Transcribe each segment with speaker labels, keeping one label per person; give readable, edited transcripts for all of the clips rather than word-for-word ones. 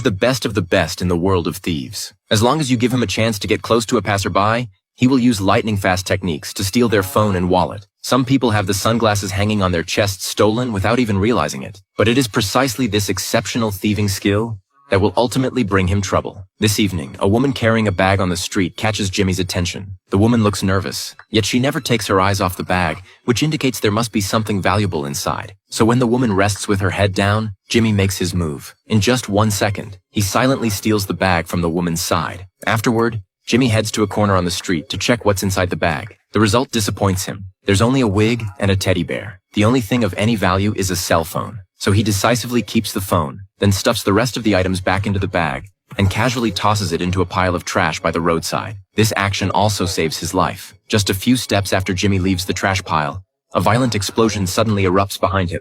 Speaker 1: The best of the best in the world of thieves. As long as you give him a chance to get close to a passerby, he will use lightning-fast techniques to steal their phone and wallet. Some people have the sunglasses hanging on their chests stolen without even realizing it. But it is precisely this exceptional thieving skill that will ultimately bring him trouble. This evening, a woman carrying a bag on the street catches Jimmy's attention. The woman looks nervous, yet she never takes her eyes off the bag, which indicates there must be something valuable inside. So when the woman rests with her head down, Jimmy makes his move. In just 1 second, he silently steals the bag from the woman's side. Afterward, Jimmy heads to a corner on the street to check what's inside the bag. The result disappoints him. There's only a wig and a teddy bear. The only thing of any value is a cell phone. So he decisively keeps the phone, then stuffs the rest of the items back into the bag, and casually tosses it into a pile of trash by the roadside. This action also saves his life. Just a few steps after Jimmy leaves the trash pile, a violent explosion suddenly erupts behind him.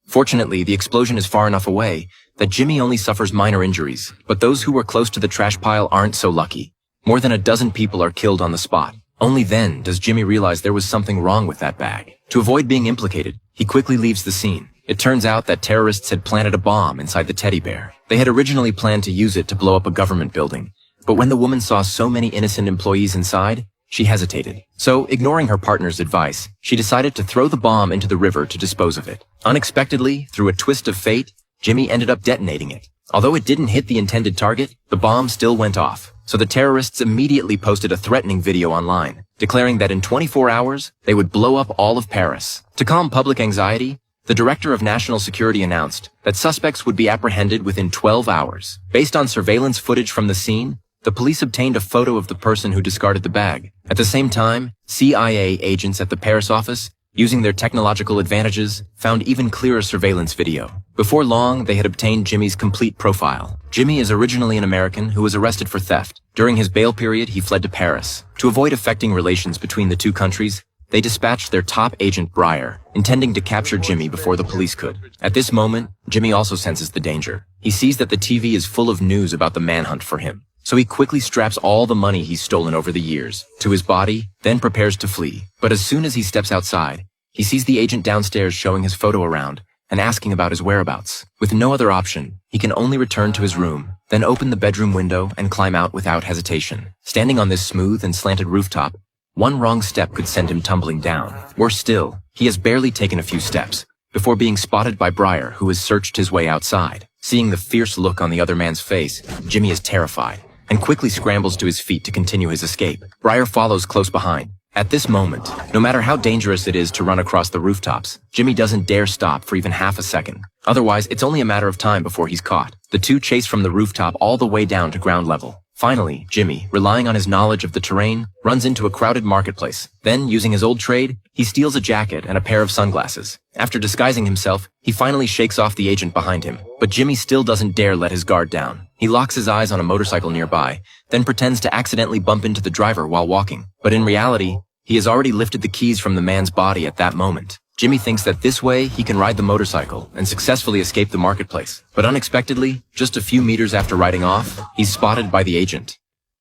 Speaker 1: Fortunately, the explosion is far enough away that Jimmy only suffers minor injuries, but those who were close to the trash pile aren't so lucky. More than a dozen people are killed on the spot. Only then does Jimmy realize there was something wrong with that bag. To avoid being implicated, he quickly leaves the scene. It turns out that terrorists had planted a bomb inside the teddy bear. They had originally planned to use it to blow up a government building, but when the woman saw so many innocent employees inside, she hesitated. So, ignoring her partner's advice, she decided to throw the bomb into the river to dispose of it. Unexpectedly, through a twist of fate, Jimmy ended up detonating it. Although it didn't hit the intended target, the bomb still went off. So the terrorists immediately posted a threatening video online, declaring that in 24 hours, they would blow up all of Paris. To calm public anxiety, the Director of National Security announced that suspects would be apprehended within 12 hours. Based on surveillance footage from the scene, the police obtained a photo of the person who discarded the bag. At the same time, CIA agents at the Paris office, using their technological advantages, found even clearer surveillance video. Before long, they had obtained Jimmy's complete profile. Jimmy is originally an American who was arrested for theft. During his bail period, he fled to Paris. To avoid affecting relations between the two countries, they dispatched their top agent Breyer, intending to capture Jimmy before the police could. At this moment, Jimmy also senses the danger. He sees that the TV is full of news about the manhunt for him. So he quickly straps all the money he's stolen over the years to his body, then prepares to flee. But as soon as he steps outside, he sees the agent downstairs showing his photo around and asking about his whereabouts. With no other option, he can only return to his room, then open the bedroom window and climb out without hesitation. Standing on this smooth and slanted rooftop, one wrong step could send him tumbling down. Worse still, he has barely taken a few steps before being spotted by Breyer, who has searched his way outside. Seeing the fierce look on the other man's face, Jimmy is terrified and quickly scrambles to his feet to continue his escape. Breyer follows close behind. At this moment, no matter how dangerous it is to run across the rooftops, Jimmy doesn't dare stop for even half a second. Otherwise, it's only a matter of time before he's caught. The two chase from the rooftop all the way down to ground level. Finally, Jimmy, relying on his knowledge of the terrain, runs into a crowded marketplace. Then, using his old trade, he steals a jacket and a pair of sunglasses. After disguising himself, he finally shakes off the agent behind him. But Jimmy still doesn't dare let his guard down. He locks his eyes on a motorcycle nearby, then pretends to accidentally bump into the driver while walking. But in reality, he has already lifted the keys from the man's body at that moment. Jimmy thinks that this way he can ride the motorcycle and successfully escape the marketplace. But unexpectedly, just a few meters after riding off, he's spotted by the agent.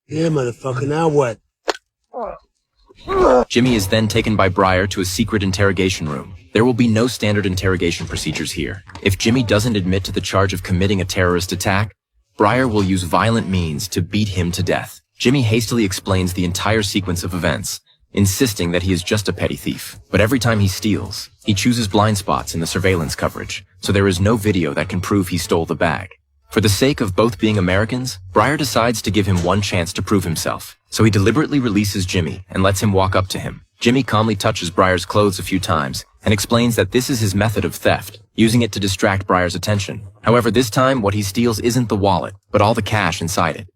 Speaker 2: Yeah, motherfucker, now what?
Speaker 1: Jimmy is then taken by Breyer to a secret interrogation room. There will be no standard interrogation procedures here. If Jimmy doesn't admit to the charge of committing a terrorist attack, Breyer will use violent means to beat him to death. Jimmy hastily explains the entire sequence of events, insisting that he is just a petty thief. But every time he steals, he chooses blind spots in the surveillance coverage, so there is no video that can prove he stole the bag. For the sake of both being Americans, Breyer decides to give him one chance to prove himself. So he deliberately releases Jimmy and lets him walk up to him. Jimmy calmly touches Breyer's clothes a few times and explains that this is his method of theft, using it to distract Breyer's attention. However, this time what he steals isn't the wallet, but all the cash inside it.